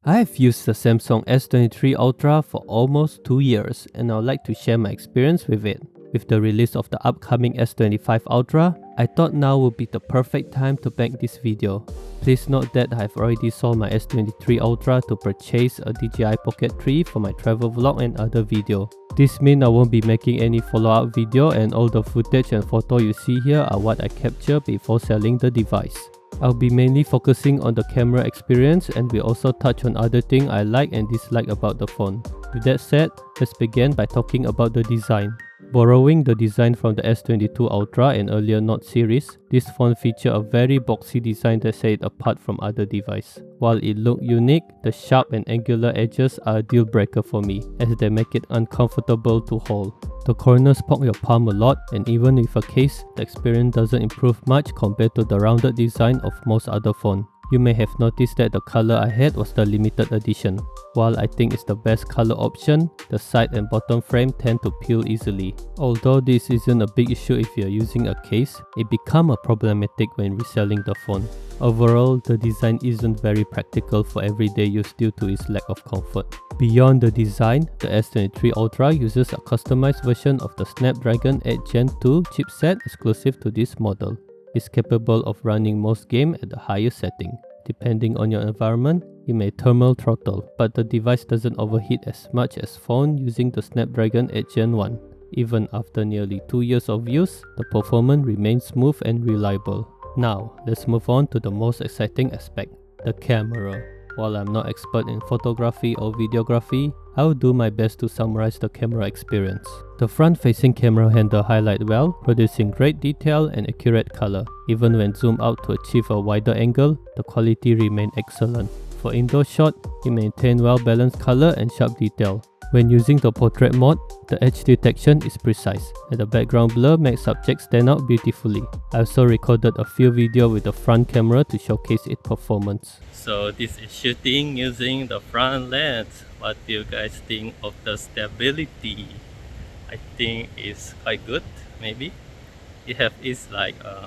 I have used the Samsung S23 Ultra for almost 2 years and I would like to share my experience with it. With the release of the upcoming S25 Ultra, I thought now would be the perfect time to make this video. Please note that I have already sold my S23 Ultra to purchase a DJI Pocket 3 for my travel vlog and other video. This means I won't be making any follow-up video and all the footage and photo you see here are what I captured before selling the device. I'll be mainly focusing on the camera experience and will also touch on other things I like and dislike about the phone. With that said, let's begin by talking about the design. Borrowing the design from the S22 Ultra and earlier Note series, this phone features a very boxy design that sets it apart from other devices. While it looks unique, the sharp and angular edges are a deal breaker for me as they make it uncomfortable to hold. The corners poke your palm a lot, and even with a case, the experience doesn't improve much compared to the rounded design of most other phones. You may have noticed that the color I had was the limited edition. While I think it's the best color option, the side and bottom frame tend to peel easily. Although this isn't a big issue if you're using a case, it becomes problematic when reselling the phone. Overall, the design isn't very practical for everyday use due to its lack of comfort. Beyond the design, the S23 Ultra uses a customized version of the Snapdragon 8 Gen 2 chipset exclusive to this model. It's capable of running most games at the highest setting. Depending on your environment, you may thermal throttle, but the device doesn't overheat as much as phones using the Snapdragon 8 Gen 1. Even after nearly 2 years of use, the performance remains smooth and reliable. Now, let's move on to the most exciting aspect, the camera. While I'm not expert in photography or videography, I'll do my best to summarize the camera experience. The front-facing camera handle highlights well, producing great detail and accurate color. Even when zoomed out to achieve a wider angle, the quality remains excellent. For indoor shot, it maintains well-balanced color and sharp detail. When using the portrait mode, the edge detection is precise, and the background blur makes subjects stand out beautifully. I also recorded a few videos with the front camera to showcase its performance. So this is shooting using the front lens. What do you guys think of the stability? I think it's quite good, maybe. It has its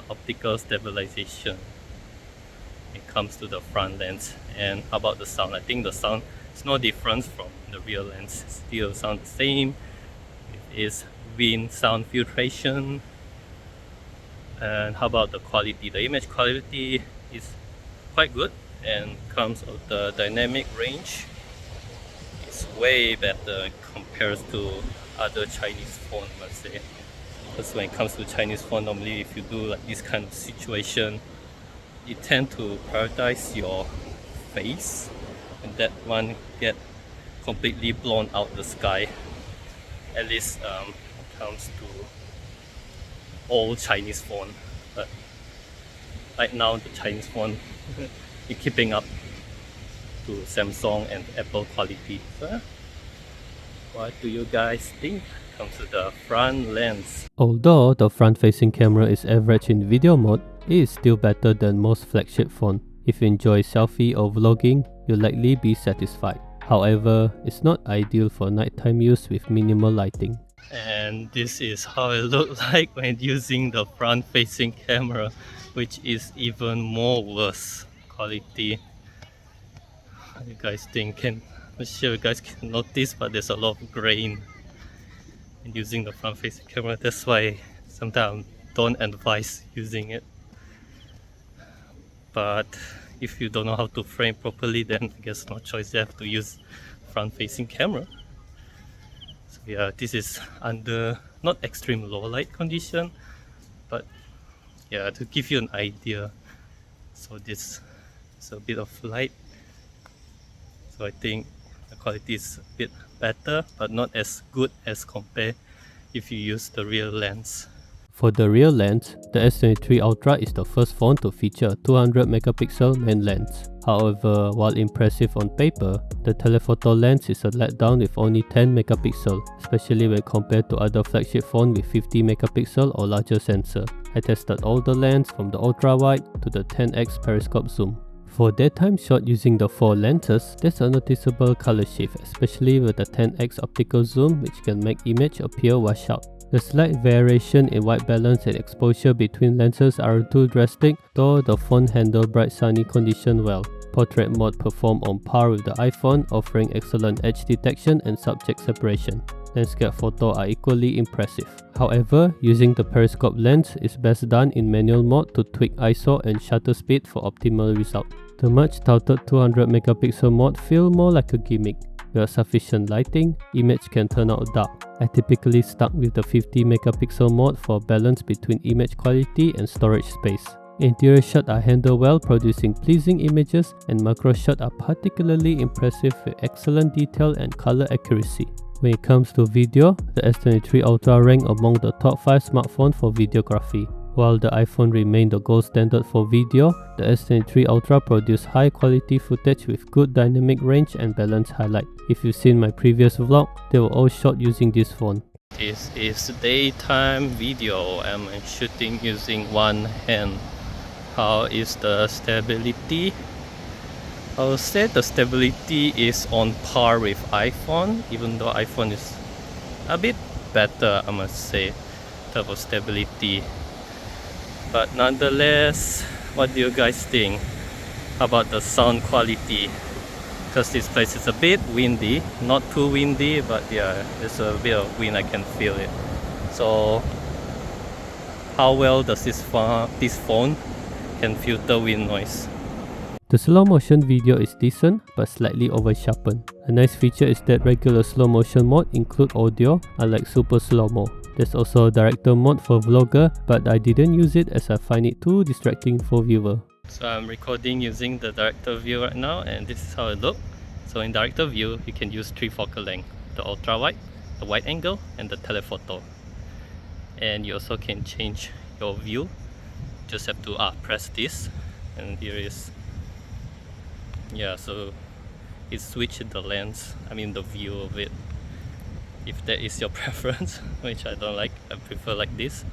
optical stabilization. It comes to the front lens. And how about the sound? I think the sound is no difference from the rear lens. It still sounds the same. It is wind sound filtration. And how about the quality? The image quality is quite good and comes with the dynamic range. It's way better compared to other Chinese phone, let's say. Because when it comes to Chinese phone, normally if you do like this kind of situation, you tend to prioritize your face, and that one get completely blown out the sky. At least comes to all Chinese phone. But right now the Chinese phone is keeping up to Samsung and Apple quality. So, what do you guys think? Comes to the front lens. Although the front-facing camera is average in video mode, it is still better than most flagship phones. If you enjoy selfie or vlogging, you'll likely be satisfied. However, it's not ideal for nighttime use with minimal lighting. And this is how it looks like when using the front-facing camera, which is even more worse quality. What do you guys think? I'm not sure you guys can notice, but there's a lot of grain in using the front-facing camera. That's why sometimes I don't advise using it. But if you don't know how to frame properly, then I guess no choice, you have to use front-facing camera. So yeah, this is under not extreme low light condition, but yeah, to give you an idea. So this is a bit of light, so I think the quality is a bit better, but not as good as compared if you use the rear lens. For the rear lens, the S23 Ultra is the first phone to feature a 200 megapixel main lens. However, while impressive on paper, the telephoto lens is a letdown with only 10 megapixel, especially when compared to other flagship phones with 50 megapixel or larger sensor. I tested all the lenses from the ultra wide to the 10x periscope zoom. For daytime shot using the 4 lenses, there's a noticeable color shift, especially with the 10x optical zoom, which can make image appear washed out. The slight variation in white balance and exposure between lenses aren't too drastic, though the phone handles bright sunny conditions well. Portrait mode performed on par with the iPhone, offering excellent edge detection and subject separation. Landscape photos are equally impressive. However, using the periscope lens is best done in manual mode to tweak ISO and shutter speed for optimal result. The much touted 200 megapixel mode feels more like a gimmick. Without sufficient lighting, image can turn out dark. I typically stuck with the 50 megapixel mode for balance between image quality and storage space. Interior shots are handled well, producing pleasing images, and macro shots are particularly impressive with excellent detail and color accuracy. When it comes to video, the S23 Ultra ranked among the top 5 smartphones for videography. While the iPhone remained the gold standard for video, the S23 Ultra produced high quality footage with good dynamic range and balanced highlight. If you've seen my previous vlog, they were all shot using this phone. This is daytime video. I'm shooting using one hand. How is the stability? I would say the stability is on par with iPhone, even though iPhone is a bit better, I must say, in terms of stability. But nonetheless, what do you guys think about the sound quality? Because this place is a bit windy, not too windy, but yeah, there's a bit of wind, I can feel it. So how well does this phone can filter wind noise? The slow motion video is decent but slightly over sharpened. A nice feature is that regular slow motion mode include audio, unlike super slow-mo. There's also a director mode for vlogger, but I didn't use it as I find it too distracting for viewer. So I'm recording using the director view right now, and this is how it looks. So in director view, you can use 3 focal length: the ultra wide, the wide angle, and the telephoto. And you also can change your view. Just have to press this, and here is, yeah, so it switched the lens, the view of it, if that is your preference, which I don't like. I prefer like this.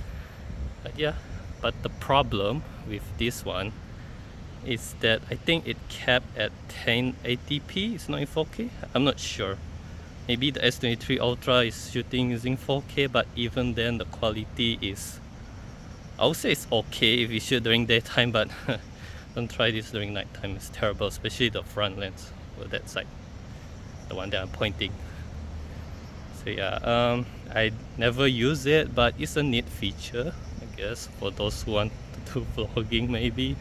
But yeah, but the problem with this one is that I think it capped at 1080p. It's not in 4K. I'm not sure. Maybe the S23 Ultra is shooting using 4K, but even then the quality is, I would say it's okay if you shoot during daytime, but don't try this during nighttime. It's terrible, especially the front lens, or that side, the one that I'm pointing. So yeah, I never use it, but it's a neat feature, I guess, for those who want to do vlogging maybe.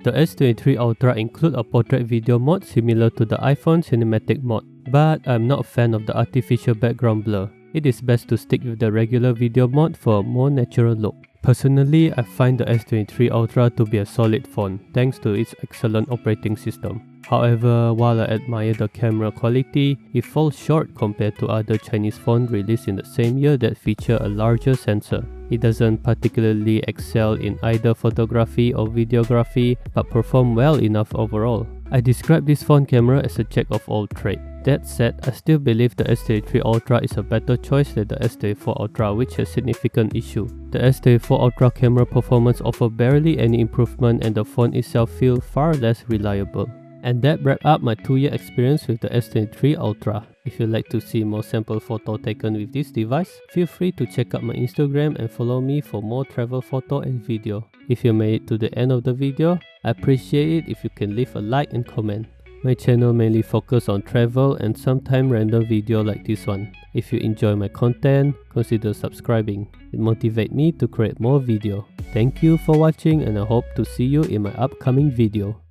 The S23 Ultra includes a portrait video mode similar to the iPhone cinematic mode, but I'm not a fan of the artificial background blur. It is best to stick with the regular video mode for a more natural look. Personally, I find the S23 Ultra to be a solid phone, thanks to its excellent operating system. However, while I admire the camera quality, it falls short compared to other Chinese phones released in the same year that feature a larger sensor. It doesn't particularly excel in either photography or videography, but perform well enough overall. I describe this phone camera as a jack of all trades. That said, I still believe the S23 Ultra is a better choice than the S24 Ultra, which has significant issue. The S24 Ultra camera performance offers barely any improvement, and the phone itself feels far less reliable. And that wraps up my 2-year experience with the S23 Ultra. If you'd like to see more sample photos taken with this device, feel free to check out my Instagram and follow me for more travel photo and video. If you made it to the end of the video, I appreciate it if you can leave a like and comment. My channel mainly focuses on travel and sometimes random video like this one. If you enjoy my content, consider subscribing. It motivates me to create more video. Thank you for watching, and I hope to see you in my upcoming video.